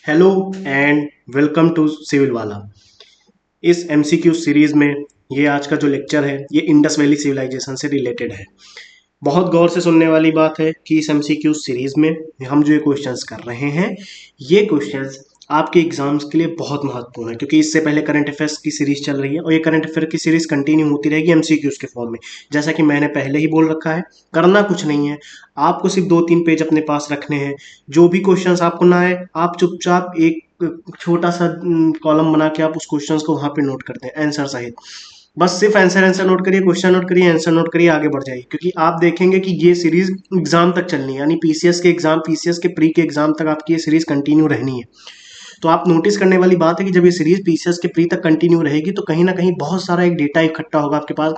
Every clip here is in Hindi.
Hello and welcome to civil वाला। इस एमसीक्यू सीरीज में ये आज का जो लेक्चर है ये इंडस वैली सिविलाइजेशन से रिलेटेड है। बहुत गौर से सुनने वाली बात है कि इस एमसीक्यू सीरीज में हम जो ये क्वेश्चंस कर रहे हैं ये क्वेश्चंस आपके एग्जाम्स के लिए बहुत महत्वपूर्ण है, क्योंकि इससे पहले करंट अफेयर्स की सीरीज चल रही है और ये करंट अफेयर की सीरीज कंटिन्यू होती रहेगी एमसीक्यूज के फॉर्म में। जैसा कि मैंने पहले ही बोल रखा है, करना कुछ नहीं है, आपको सिर्फ 2-3 पेज अपने पास रखने हैं। जो भी क्वेश्चंस आपको ना आए आप चुपचाप एक छोटा सा कॉलम बना के आप उस क्वेश्चंस को वहां पे नोट करते हैं आंसर सहित। बस सिर्फ आंसर आंसर नोट करिए, क्वेश्चन नोट करिए, आंसर नोट करिए, आगे बढ़ जाइए, क्योंकि आप देखेंगे कि ये सीरीज एग्जाम तक चलनी है, यानी पीसीएस के एग्जाम, पीसीएस के प्री के एग्जाम तक आपकी ये सीरीज कंटिन्यू रहनी है। तो आप नोटिस करने वाली बात है कि जब ये सीरीज पीसीएस के प्री तक कंटिन्यू रहेगी तो कहीं ना कहीं बहुत सारा एक डेटा इकट्ठा होगा आपके पास,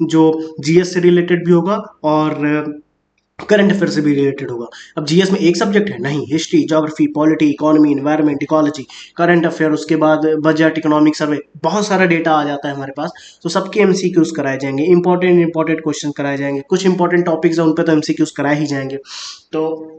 जो जीएस से रिलेटेड भी होगा और करंट अफेयर से भी रिलेटेड होगा। अब जीएस में एक सब्जेक्ट है नहीं, history, geography, polity, economy, environment, ecology, current affair, उसके बाद बजट, इकोनॉमिक सर्वे, बहुत सारा डेटा आ जाता है हमारे पास। तो सबके एमसीक्यूज कराए जाएंगे, इंपॉर्टेंट क्वेश्चन कराए जाएंगे, कुछ इंपॉर्टेंट टॉपिक्स है उन पर तो एमसीक्यूज कराए ही जाएंगे। तो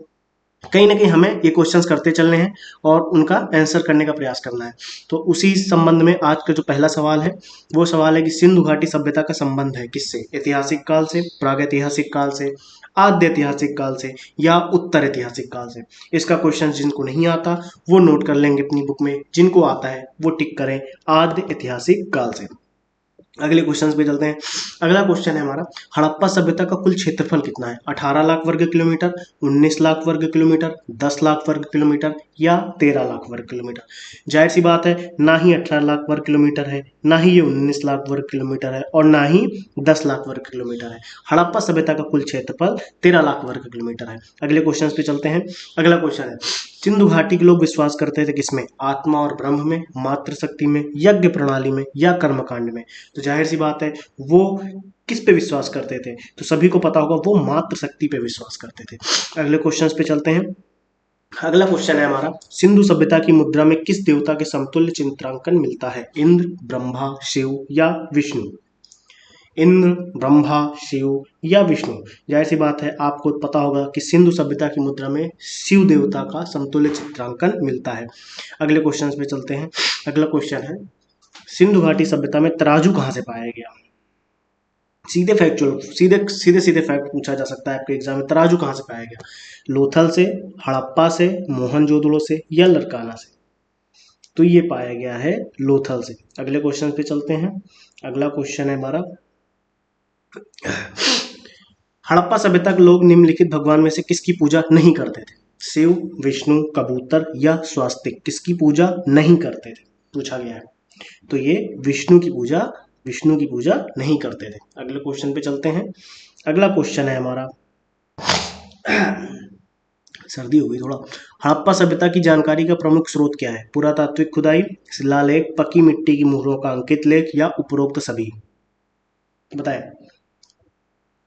कहीं ना कहीं हमें ये क्वेश्चंस करते चलने हैं और उनका आंसर करने का प्रयास करना है। तो उसी संबंध में आज का जो पहला सवाल है वो सवाल है कि सिंधु घाटी सभ्यता का संबंध है किससे? ऐतिहासिक काल से, प्रागैतिहासिक काल से, आद्य ऐतिहासिक काल से या उत्तर ऐतिहासिक काल से? इसका क्वेश्चन जिनको नहीं आता वो नोट कर लेंगे अपनी बुक में, जिनको आता है वो टिक करें आद्य ऐतिहासिक काल से। अगले क्वेश्चन पे चलते हैं। अगला क्वेश्चन है हमारा, हड़प्पा सभ्यता का कुल क्षेत्रफल कितना है? 18 लाख वर्ग किलोमीटर, 19 लाख वर्ग किलोमीटर, 10 लाख वर्ग किलोमीटर या 13 लाख वर्ग किलोमीटर? जाहिर सी बात है, ना ही 18 लाख वर्ग किलोमीटर है, ना ही ये 19 लाख वर्ग किलोमीटर है और ना ही 10 लाख वर्ग किलोमीटर है। हड़प्पा सभ्यता का कुल क्षेत्रफल 13 लाख वर्ग किलोमीटर है। अगले क्वेश्चन पे चलते हैं। अगला क्वेश्चन है, सिंधु घाटी के लोग विश्वास करते थे किसमें? आत्मा और ब्रह्म में, मातृशक्ति में, यज्ञ प्रणाली में या कर्मकांड में? तो जाहिर सी बात है वो किस पे विश्वास करते थे? तो सभी को पता होगा वो मातृशक्ति पे विश्वास करते थे। अगले क्वेश्चन पे चलते हैं। अगला क्वेश्चन है हमारा, सिंधु सभ्यता की मुद्रा में किस देवता के समतुल्य चित्रांकन मिलता है? इंद्र, ब्रह्मा, शिव या विष्णु? इंद्र, ब्रह्मा, शिव या विष्णु? जाहिर सी बात है आपको पता होगा कि सिंधु सभ्यता की मुद्रा में शिव देवता का समतुल्य चित्रांकन मिलता है। अगले क्वेश्चन पे चलते हैं। अगला क्वेश्चन है, सिंधु घाटी सभ्यता में तराजू कहाँ से पाया गया? सीधे फैक्चुअल, सीधे फैक्ट पूछा जा सकता है आपके एग्जाम में, तराजू कहाँ से पाया गया? लोथल से, हड़प्पा से, मोहनजोदड़ो से या लरकाना से? तो ये पाया गया है लोथल से। अगले क्वेश्चन पे चलते हैं। अगला क्वेश्चन है हमारा, हड़प्पा सभ्यता के लोग निम्नलिखित भगवान में से किसकी पूजा नहीं करते थे? शिव, विष्णु, कबूतर या स्वास्तिक? किसकी पूजा नहीं करते थे पूछा गया है। तो ये विष्णु की पूजा नहीं करते थे। अगले क्वेश्चन पे चलते हैं। अगला क्वेश्चन है हमारा, सर्दी हो गई थोड़ा। हड़प्पा सभ्यता की जानकारी का प्रमुख स्रोत क्या है? पुरातात्विक खुदाई, शिलालेख, पकी मिट्टी की मुहरों का अंकित लेख या उपरोक्त सभी? बताएं।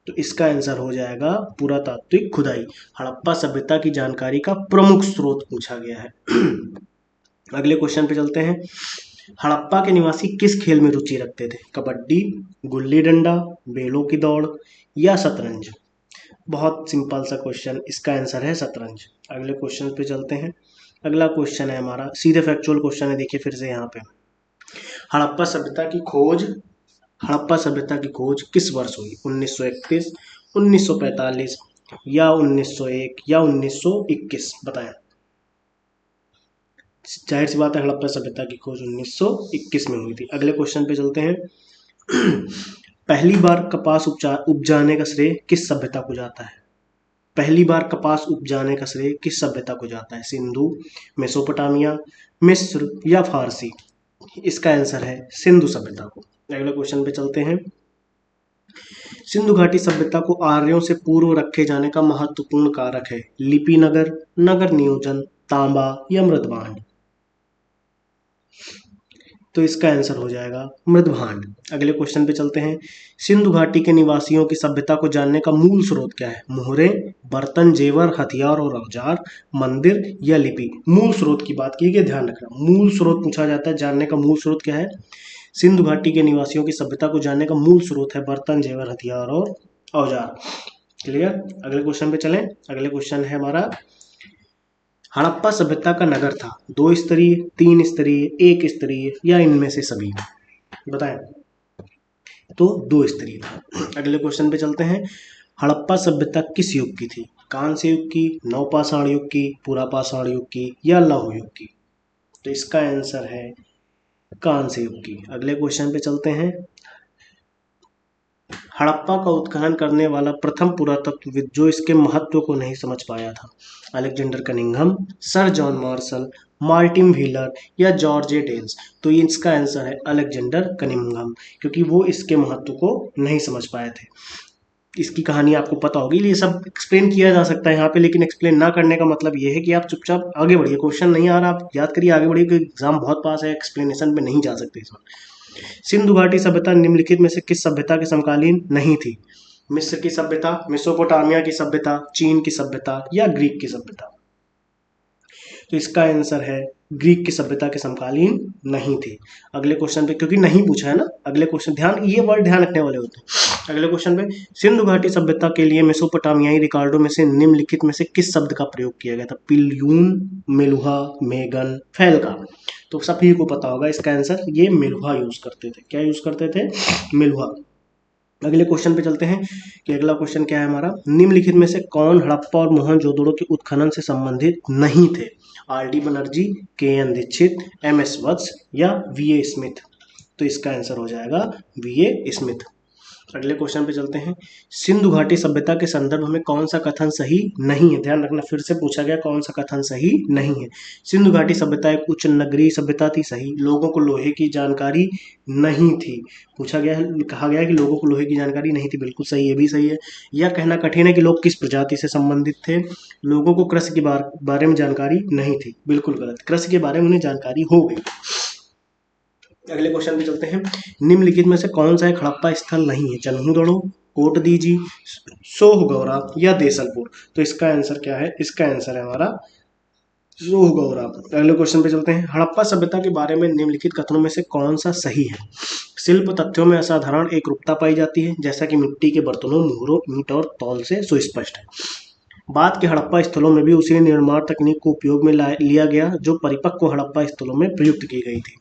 तो इसका आंसर हो जाएगा पुरातात्विक खुदाई। हड़प्पा सभ्यता की जानकारी का प्रमुख स्रोत पूछा गया है। अगले क्वेश्चन पे चलते हैं। हड़प्पा के निवासी किस खेल में रुचि रखते थे? कबड्डी, गुल्ली डंडा, बेलों की दौड़ या शतरंज? बहुत सिंपल सा क्वेश्चन, इसका आंसर है शतरंज। अगले क्वेश्चन पे चलते हैं। अगला क्वेश्चन है हमारा, सीधे फैक्चुअल क्वेश्चन है, देखिए फिर से यहाँ पे। हड़प्पा सभ्यता की खोज हड़प्पा सभ्यता की खोज किस वर्ष हुई? 1931, 1945 या 1901 या 1921? बताएं। जाहिर सी बात है हड़प्पा सभ्यता की खोज 1921 में हुई थी। अगले क्वेश्चन पे चलते हैं। पहली बार कपास उपजाने का श्रेय किस सभ्यता को जाता है? पहली बार कपास उपजाने का श्रेय किस सभ्यता को जाता है? सिंधु, मेसोपोटामिया, मिस्र या फारसी? इसका आंसर है सिंधु सभ्यता को। अगले क्वेश्चन पे चलते हैं। सिंधु घाटी सभ्यता को आर्यों से पूर्व रखे जाने का महत्वपूर्ण कारक है? लिपि नगर, नगर नियोजन, तांबा या मृदभांड? तो इसका आंसर हो जाएगा मृदभांड। अगले क्वेश्चन पे चलते हैं। सिंधु घाटी के निवासियों की सभ्यता को जानने का मूल स्रोत क्या है? मोहरे, बर्तन, जेवर, हथियार और औजार, मंदिर या लिपि? मूल स्रोत की बात की गई, ध्यान रखना मूल स्रोत पूछा जाता है। जानने का मूल स्रोत क्या है? सिंधु घाटी के निवासियों की सभ्यता को जानने का मूल स्रोत है बर्तन, जेवर, हथियार और औजार। क्लियर। अगले क्वेश्चन पे चलें। अगले क्वेश्चन है हमारा, हड़प्पा सभ्यता का नगर था 2 स्तरीय, 3 स्तरीय, 1 स्तरीय या इनमें से सभी? बताएं। तो 2 स्तरीय था। अगले क्वेश्चन पे चलते हैं। हड़प्पा सभ्यता किस युग की थी? कांस्य युग की, नवपाषाण युग की, पुरापाषाण युग की या लौह युग की? तो इसका आंसर है कांस्य युग की। अगले क्वेश्चन पे चलते हैं। हड़प्पा का उत्खनन करने वाला प्रथम पुरातत्वविद जो इसके महत्व को नहीं समझ पाया था? Alexander Cunningham, sir John Marshall, Martin wheeler या जॉर्ज ए डेल्स? तो इसका आंसर है अलेक्जेंडर कनिंघम, क्योंकि वो इसके महत्व को नहीं समझ पाए थे। इसकी कहानी आपको पता होगी, ये सब एक्सप्लेन किया जा सकता है यहाँ पे, लेकिन एक्सप्लेन ना करने का मतलब ये है कि आप चुपचाप आगे बढ़िए। क्वेश्चन नहीं आ रहा, आप याद करिए, आगे बढ़िए, एग्जाम बहुत पास है, एक्सप्लेनेशन पे नहीं जा सकते इस वक्त। सिंधु घाटी सभ्यता निम्नलिखित में से किस सभ्यता के समकालीन नहीं थी? मिस्र की सभ्यता, मेसोपोटामिया की सभ्यता, चीन की सभ्यता या ग्रीक की सभ्यता? तो इसका आंसर है ग्रीक की सभ्यता के समकालीन नहीं थी। अगले क्वेश्चन पे, क्योंकि नहीं पूछा है ना, अगले क्वेश्चन ध्यान, ये वर्ड ध्यान रखने वाले होते हैं। अगले क्वेश्चन पे, सिंधु घाटी सभ्यता के लिए मेसोपोटामियाई रिकॉर्डों में से निम्नलिखित में से किस शब्द का प्रयोग किया गया था? पिल्यून, मेलुहा, मेगन, फैलका? तो सभी को पता होगा इसका आंसर, ये मेलुहा यूज करते थे। क्या यूज करते थे? मेलुहा। अगले क्वेश्चन पे चलते हैं कि अगला क्वेश्चन क्या है हमारा। निम्नलिखित में से कौन हड़प्पा और मोहनजोदड़ो के उत्खनन से संबंधित नहीं थे? आर डी बनर्जी, के एन दीक्षित, एम एस वत्स या वी ए स्मिथ? तो इसका आंसर हो जाएगा वी ए स्मिथ। अगले क्वेश्चन पे चलते हैं। सिंधु घाटी सभ्यता के संदर्भ में कौन सा कथन सही नहीं है? ध्यान रखना, फिर से पूछा गया कौन सा कथन सही नहीं है। सिंधु घाटी सभ्यता एक उच्च नगरीय सभ्यता थी, सही। लोगों को लोहे की जानकारी नहीं थी, पूछा गया है, कहा गया है कि लोगों को लोहे की जानकारी नहीं थी, बिल्कुल सही, ये भी सही है। यह कहना कठिन है कि लोग किस प्रजाति से संबंधित थे? लोगों को कृषि के बारे में जानकारी नहीं थी, बिल्कुल गलत, कृषि के बारे में उन्हें जानकारी हो गई। अगले क्वेश्चन पे चलते हैं। निम्नलिखित में से कौन सा एक हड़प्पा स्थल नहीं है? चन्हूदड़ो, कोटदीजी, सोहगौरा या देसलपुर? तो इसका आंसर क्या है? इसका आंसर है हमारा सोहगौरा। अगले क्वेश्चन पे चलते हैं। हड़प्पा सभ्यता के बारे में निम्नलिखित कथनों में से कौन सा सही है? शिल्प तथ्यों में असाधारण एकरूपता पाई जाती है, जैसा कि मिट्टी के बर्तनों, मोहरों, ईंट और तौल से सुस्पष्ट है। बाद के हड़प्पा स्थलों में भी उसी निर्माण तकनीक को उपयोग में लिया गया जो परिपक्व हड़प्पा स्थलों में प्रयुक्त की गई थी।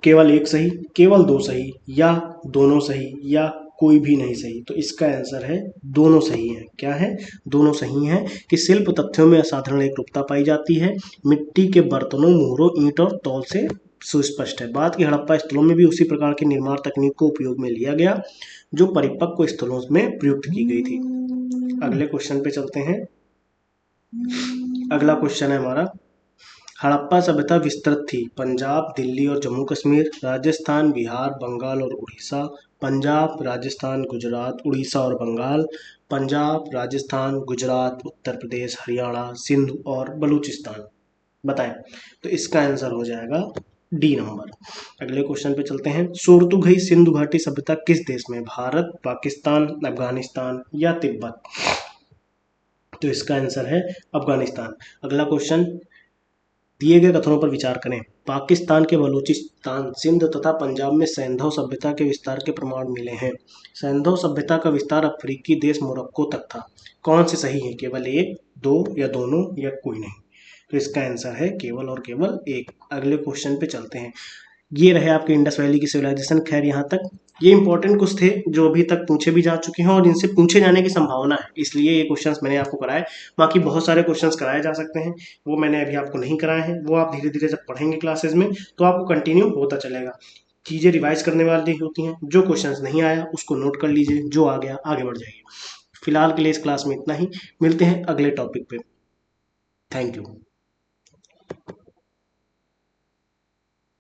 केवल एक सही, केवल दो सही या दोनों सही या कोई भी नहीं सही? तो इसका आंसर है दोनों सही है। क्या है? दोनों सही है कि शिल्प तथ्यों में असाधारण एकरूपता पाई जाती है, मिट्टी के बर्तनों, मोहरों, ईंट और तौल से सुस्पष्ट है। बाद के हड़प्पा स्थलों में भी उसी प्रकार की निर्माण तकनीक को उपयोग में लिया गया जो परिपक्व स्थलों में प्रयुक्त की गई थी। अगले क्वेश्चन पे चलते हैं। अगला क्वेश्चन है हमारा, हड़प्पा सभ्यता विस्तृत थी पंजाब, दिल्ली और जम्मू कश्मीर, राजस्थान, बिहार, बंगाल और उड़ीसा, पंजाब, राजस्थान, गुजरात, उड़ीसा और बंगाल, पंजाब, राजस्थान, गुजरात, उत्तर प्रदेश, हरियाणा, सिंध और बलूचिस्तान? बताएं। तो इसका आंसर हो जाएगा डी नंबर। अगले क्वेश्चन पे चलते हैं। सोरतुघई सिंधु घाटी सभ्यता किस देश में? भारत, पाकिस्तान, अफगानिस्तान या तिब्बत? तो इसका आंसर है अफगानिस्तान। अगला क्वेश्चन, दिए गए कथनों पर विचार करें। पाकिस्तान के बलूचिस्तान, सिंध तथा पंजाब में सैंधव सभ्यता के विस्तार के प्रमाण मिले हैं। सैंधव सभ्यता का विस्तार अफ्रीकी देश मोरक्को तक था। कौन से सही है? केवल एक, दो या दोनों या कोई नहीं? तो इसका आंसर है केवल और केवल एक। अगले क्वेश्चन पे चलते हैं। ये रहे आपके इंडस वैली की सिविलाइजेशन। खैर यहाँ तक ये इंपॉर्टेंट कुछ थे जो अभी तक पूछे भी जा चुके हैं और इनसे पूछे जाने की संभावना है, इसलिए ये क्वेश्चंस मैंने आपको कराए। बाकी बहुत सारे क्वेश्चंस कराए जा सकते हैं, वो मैंने अभी आपको नहीं कराए हैं, वो आप धीरे धीरे जब पढ़ेंगे क्लासेस में तो आपको कंटिन्यू होता चलेगा। चीज़ें रिवाइज करने वाली होती हैं, जो क्वेश्चन नहीं आया उसको नोट कर लीजिए, जो आ गया आगे बढ़ जाइए। फिलहाल के लिए इस क्लास में इतना ही, मिलते हैं अगले टॉपिक पे। Thank you.